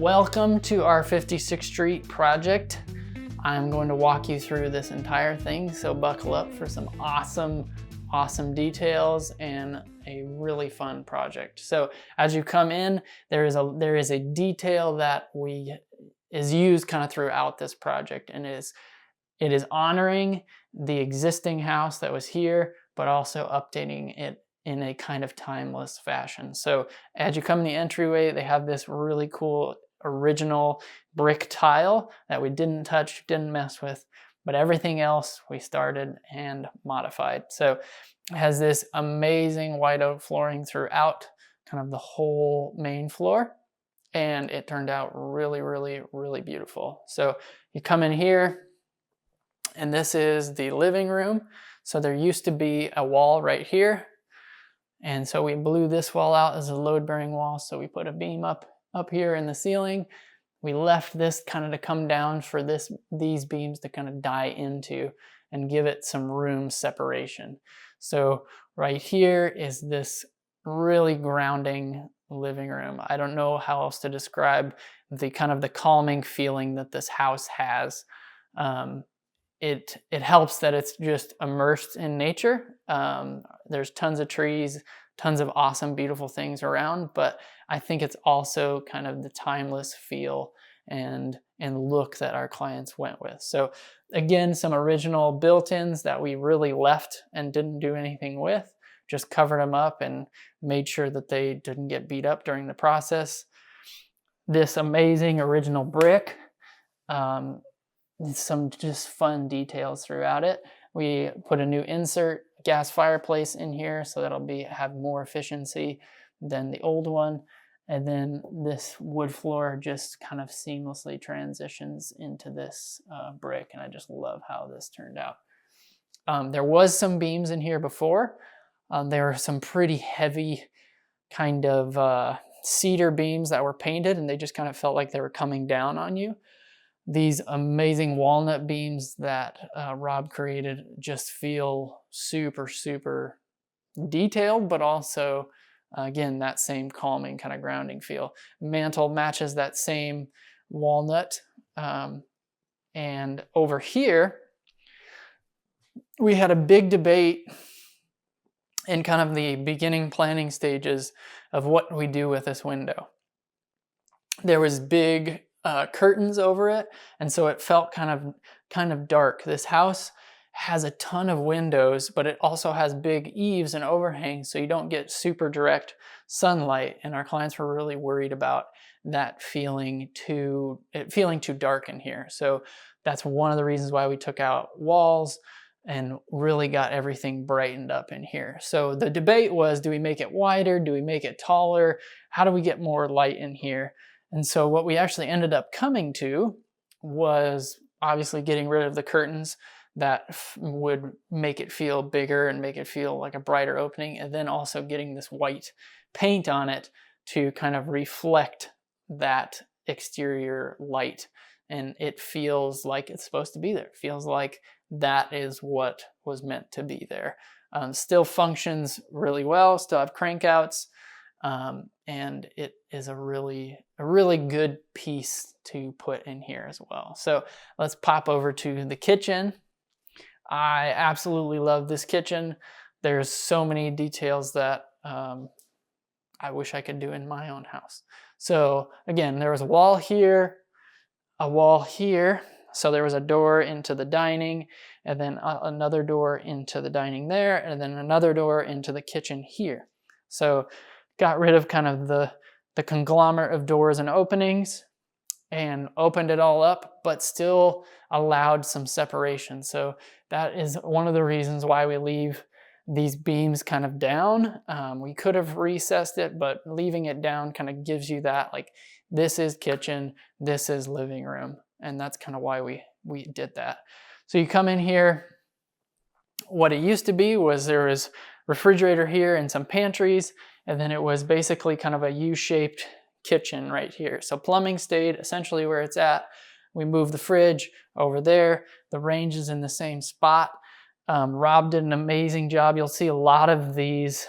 Welcome to our 56th Street project. I'm going to walk you through this entire thing, so buckle up for some awesome details and a really fun project. So as you come in, there is a detail that is used kind of throughout this project, and it is honoring the existing house that was here, but also updating it in a kind of timeless fashion. So as you come in the entryway, they have this really cool original brick tile that we didn't touch, didn't mess with, but everything else we started and modified. So it has this amazing white oak flooring throughout kind of the whole main floor, and it turned out really, really, really beautiful. So you come in here, and this is the living room. So there used to be a wall right here, and so we blew this wall out as a load-bearing wall, so we put a beam up here in the ceiling. We left this kind of to come down for these beams to kind of die into and give it some room separation. So right here is this really grounding living room. I don't know how else to describe the kind of the calming feeling that this house has. It helps that it's just immersed in nature. There's tons of trees, tons of awesome, beautiful things around, but I think it's also kind of the timeless feel and look that our clients went with. So again, some original built-ins that we really left and didn't do anything with, just covered them up and made sure that they didn't get beat up during the process. This amazing original brick, some just fun details throughout it. We put a new insert gas fireplace in here, so that'll have more efficiency than the old one. And then this wood floor just kind of seamlessly transitions into this brick, and I just love how this turned out. There was some beams in here before. There were some pretty heavy kind of cedar beams that were painted, and they just kind of felt like they were coming down on you. These amazing walnut beams that Rob created just feel super, super detailed, but also, again, that same calming kind of grounding feel. Mantle matches that same walnut. And over here, we had a big debate in kind of the beginning planning stages of what we do with this window. There was big curtains over it, and so it felt kind of dark. This house has a ton of windows, but it also has big eaves and overhangs, so you don't get super direct sunlight, and our clients were really worried about that feeling too dark in here. So that's one of the reasons why we took out walls and really got everything brightened up in here. So the debate was, do we make it wider? Do we make it taller? How do we get more light in here? And so what we actually ended up coming to was obviously getting rid of the curtains that would make it feel bigger and make it feel like a brighter opening, and then also getting this white paint on it to kind of reflect that exterior light. And it feels like it's supposed to be there. It feels like that is what was meant to be there. Still functions really well, still have crankouts. And it is a really good piece to put in here as well. So let's pop over to the kitchen. I absolutely love this kitchen. There's so many details that I wish I could do in my own house. So again, there was a wall here, a wall here. So there was a door into the dining, and then another door into the dining there, and then another door into the kitchen here. So got rid of kind of the conglomerate of doors and openings and opened it all up, but still allowed some separation. So that is one of the reasons why we leave these beams kind of down. We could have recessed it, but leaving it down kind of gives you that, like, this is kitchen, this is living room. And that's kind of why we did that. So you come in here, what it used to be was there was refrigerator here and some pantries, and then it was basically kind of a U-shaped kitchen right here. So plumbing stayed essentially where it's at. We moved the fridge over there. The range is in the same spot. Rob did an amazing job. You'll see a lot of these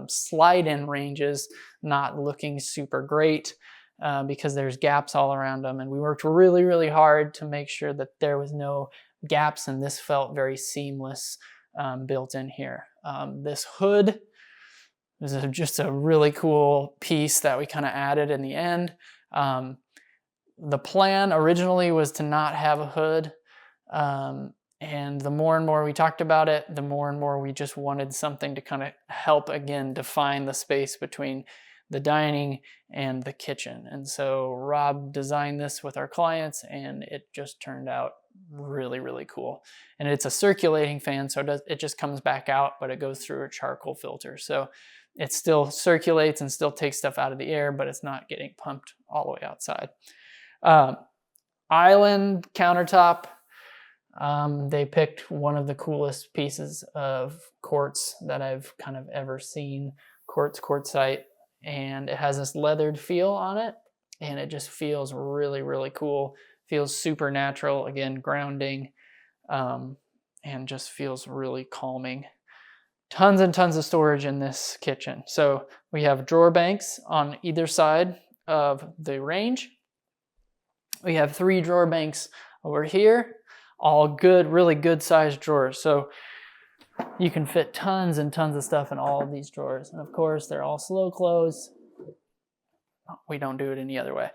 slide-in ranges not looking super great. because there's gaps all around them. And we worked really, really hard to make sure that there was no gaps, and this felt very seamless built in here. This hood is just a really cool piece that we kind of added in the end. The plan originally was to not have a hood, and the more and more we talked about it, the more and more we just wanted something to kind of help, again, define the space between the dining and the kitchen. And so Rob designed this with our clients, and it just turned out really, really cool. And it's a circulating fan, so it just comes back out, but it goes through a charcoal filter. So it still circulates and still takes stuff out of the air, but it's not getting pumped all the way outside. Island countertop. They picked one of the coolest pieces of quartz that I've kind of ever seen, quartzite, and it has this leathered feel on it, and it just feels really, really cool. Feels super natural, again, grounding, and just feels really calming. Tons and tons of storage in this kitchen. So we have drawer banks on either side of the range. We have 3 drawer banks over here, all good, really good sized drawers. So you can fit tons and tons of stuff in all of these drawers. And of course, they're all slow close. We don't do it any other way.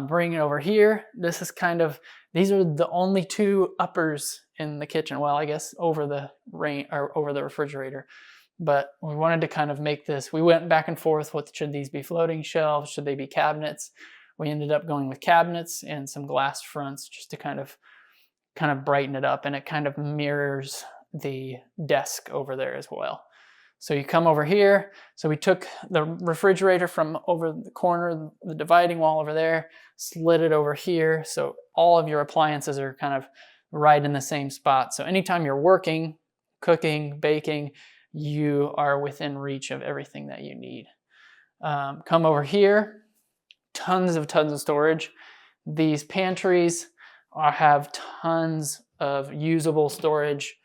Bring it over here. This is kind of, these are the only 2 uppers in the kitchen. Well, I guess over the refrigerator. But we wanted to kind of make this, we went back and forth with, should these be floating shelves? Should they be cabinets? We ended up going with cabinets and some glass fronts just to kind of brighten it up, and it kind of mirrors the desk over there as well. So you come over here. So we took the refrigerator from over the corner, the dividing wall over there, slid it over here. So all of your appliances are kind of right in the same spot. So anytime you're working, cooking, baking, you are within reach of everything that you need. Come over here. Tons of storage. These pantries have tons of usable storage,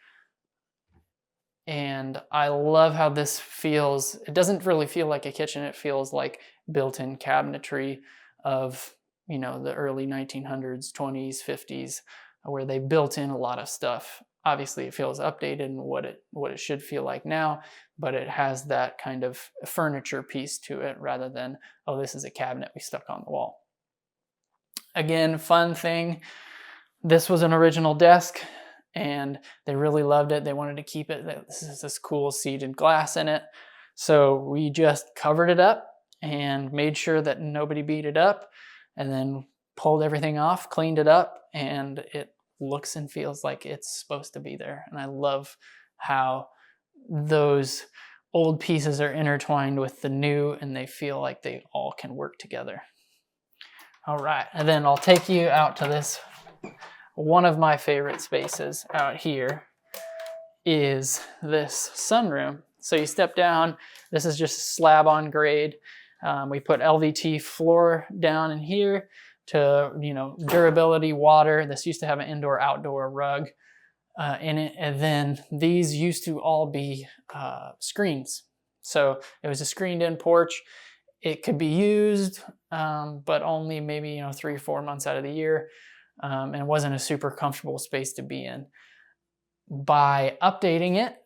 and I love how this feels. It doesn't really feel like a kitchen. It feels like built-in cabinetry of, you know, the early 1900s, 20s, 50s, where they built in a lot of stuff. Obviously, it feels updated and what it should feel like now, but it has that kind of furniture piece to it rather than, oh, this is a cabinet we stuck on the wall. Again, fun thing, this was an original desk and they really loved it. They wanted to keep it. This is this cool seated glass in it. So we just covered it up and made sure that nobody beat it up, and then pulled everything off, cleaned it up, and it looks and feels like it's supposed to be there. And I love how those old pieces are intertwined with the new, and they feel like they all can work together. All right, and then I'll take you out to this, one of my favorite spaces out here is this sunroom. So you step down, this is just slab on grade. We put LVT floor down in here to, you know, durability, water. This used to have an indoor-outdoor rug in it, and then these used to all be screens. So it was a screened-in porch. It could be used, but only maybe, you know, 3 or 4 months out of the year, and it wasn't a super comfortable space to be in. By updating it,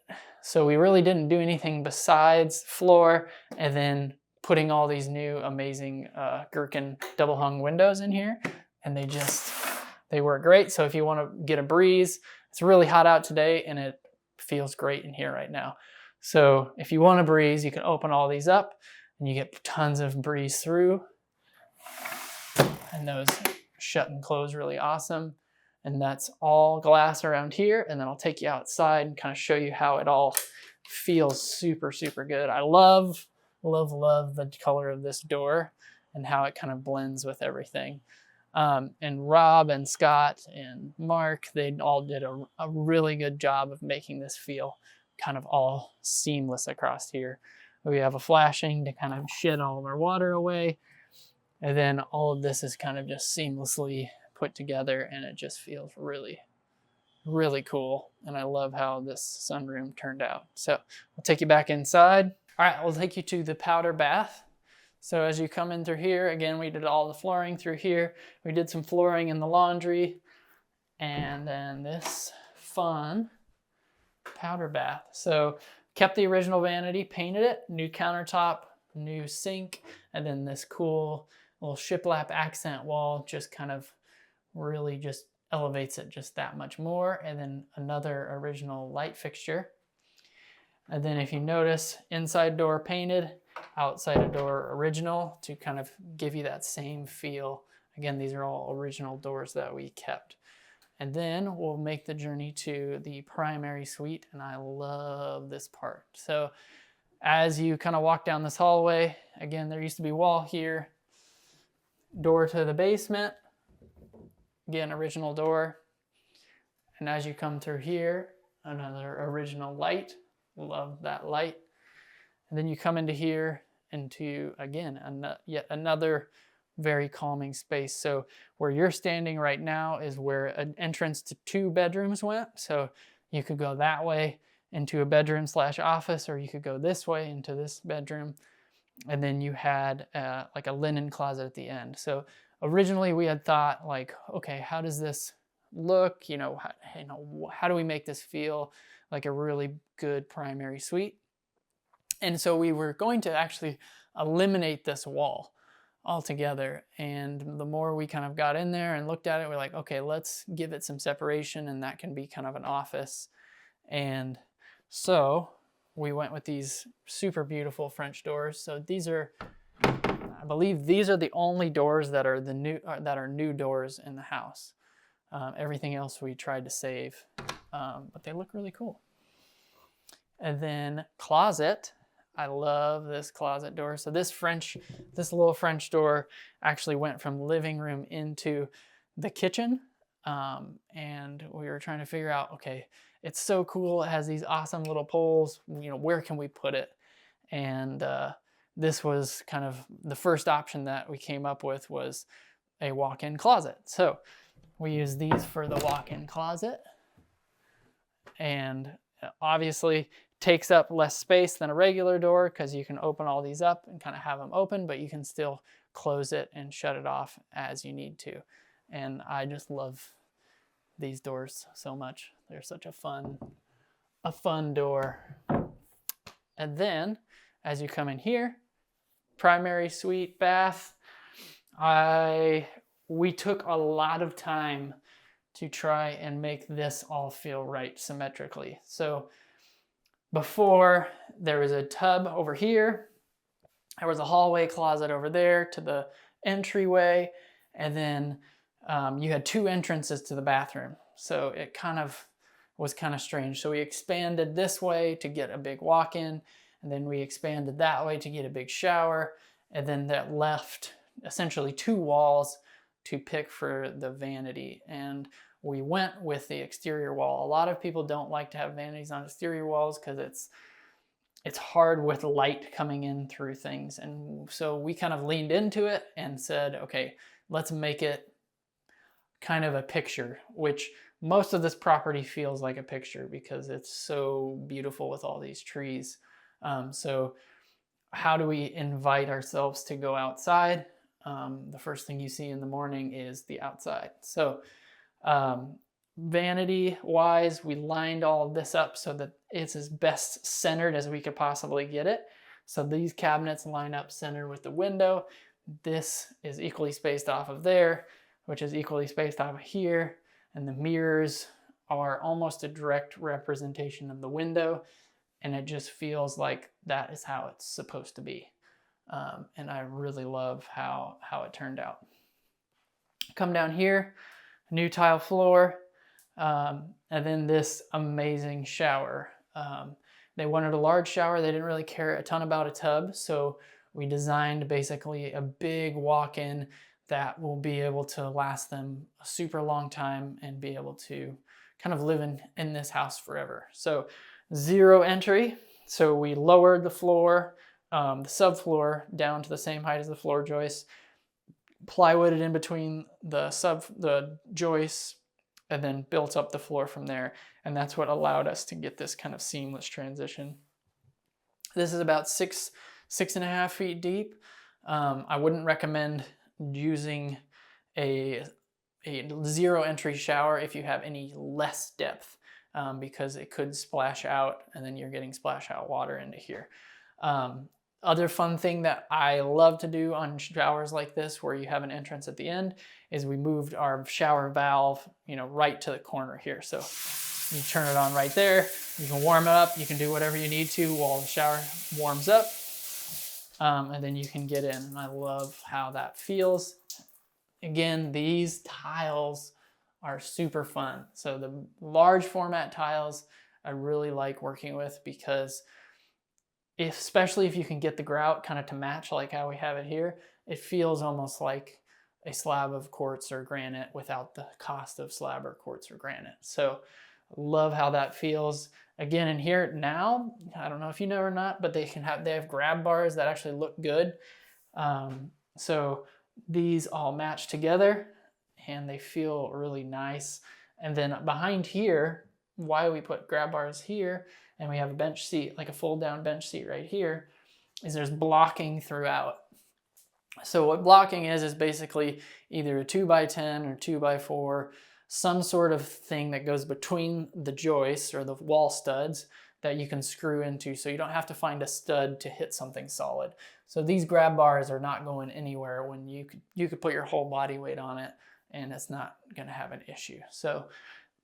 so we really didn't do anything besides floor, and then putting all these new amazing Gherkin double hung windows in here, and they work great. So if you want to get a breeze, it's really hot out today and it feels great in here right now. So if you want a breeze, you can open all these up and you get tons of breeze through, and those shut and close really awesome. And that's all glass around here. And then I'll take you outside and kind of show you how it all feels super, super good. I love the color of this door and how it kind of blends with everything. And Rob and Scott and Mark, they all did a really good job of making this feel kind of all seamless across here. We have a flashing to kind of shed all of our water away. And then all of this is kind of just seamlessly put together, and it just feels really, really cool. And I love how this sunroom turned out. So I'll take you back inside. All right, I'll take you to the powder bath. So as you come in through here, again, we did all the flooring through here. We did some flooring in the laundry, and then this fun powder bath. So kept the original vanity, painted it, new countertop, new sink, and then this cool little shiplap accent wall just kind of really just elevates it just that much more. And then another original light fixture. And then if you notice, inside door painted, outside door original to kind of give you that same feel. Again, these are all original doors that we kept. And then we'll make the journey to the primary suite, and I love this part. So as you kind of walk down this hallway, again, there used to be wall here, door to the basement, again, original door. And as you come through here, another original light, love that light. And then you come into here, into, again, yet another very calming space. So where you're standing right now is where an entrance to 2 bedrooms went. So you could go that way into a bedroom / office, or you could go this way into this bedroom. And then you had like a linen closet at the end. So originally we had thought like, okay, how does this look? How do we make this feel like a really good primary suite? And so we were going to actually eliminate this wall altogether. And the more we kind of got in there and looked at it, we're like, okay, let's give it some separation, and that can be kind of an office. And so we went with these super beautiful French doors. So these are, I believe these are the only doors that are new doors in the house. Everything else we tried to save, but they look really cool. And then closet. I love this closet door. So this little French door actually went from living room into the kitchen. And we were trying to figure out, okay, it's so cool. It has these awesome little poles, where can we put it? And this was kind of the first option that we came up with, was a walk-in closet. So we use these for the walk-in closet, and obviously takes up less space than a regular door because you can open all these up and kind of have them open, but you can still close it and shut it off as you need to. And I just love these doors so much. They're such a fun door. And then as you come in here, primary suite bath, we took a lot of time to try and make this all feel right symmetrically. So before, there was a tub over here, there was a hallway closet over there to the entryway, and then you had 2 entrances to the bathroom. So it was kind of strange. So we expanded this way to get a big walk-in, and then we expanded that way to get a big shower, and then that left essentially 2 walls to pick for the vanity. And we went with the exterior wall. A lot of people don't like to have vanities on exterior walls because it's hard with light coming in through things. And so we kind of leaned into it and said, okay, let's make it kind of a picture, which most of this property feels like a picture because it's so beautiful with all these trees. So how do we invite ourselves to go outside? The first thing you see in the morning is the outside. So vanity wise, we lined all of this up so that it's as best centered as we could possibly get it. So these cabinets line up center with the window. This is equally spaced off of there, which is equally spaced off of here. And the mirrors are almost a direct representation of the window. And it just feels like that is how it's supposed to be. And I really love how it turned out. Come down here, new tile floor, and then this amazing shower. They wanted a large shower. They didn't really care a ton about a tub, so we designed basically a big walk-in that will be able to last them a super long time and be able to kind of live in this house forever. So 0 entry. So we lowered the floor, the subfloor down to the same height as the floor joist, plywooded in between the joists, and then built up the floor from there. And that's what allowed us to get this kind of seamless transition. This is about 6.5 feet deep. I wouldn't recommend using a zero entry shower if you have any less depth, because it could splash out and then you're getting splash out water into here. Other fun thing that I love to do on showers like this, where you have an entrance at the end, is we moved our shower valve, right to the corner here. So you turn it on right there. You can warm it up. You can do whatever you need to while the shower warms up. And then you can get in, and I love how that feels. Again, these tiles are super fun. So the large format tiles I really like working with, because especially if you can get the grout kind of to match like how we have it here, it feels almost like a slab of quartz or granite without the cost of slab or quartz or granite. So love how that feels. Again, in here now, I don't know if you know or not, but they have grab bars that actually look good. So these all match together and they feel really nice. And then behind here, why we put grab bars here and we have a bench seat, like a fold down bench seat right here, is there's blocking throughout. So what blocking is basically either a 2x10 or 2x4, some sort of thing that goes between the joists or the wall studs that you can screw into, so you don't have to find a stud to hit something solid. So these grab bars are not going anywhere when you could put your whole body weight on it and it's not gonna have an issue. So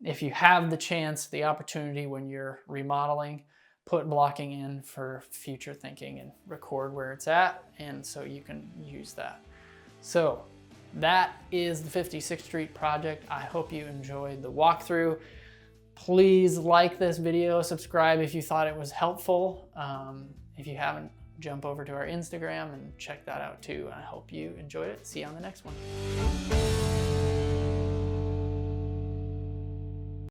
if you have the chance, the opportunity when you're remodeling, put blocking in for future thinking and record where it's at, and so you can use that. So that is the 56th Street project. I hope you enjoyed the walkthrough. Please like this video, subscribe if you thought it was helpful. If you haven't, jump over to our Instagram and check that out too. I hope you enjoyed it. See you on the next one.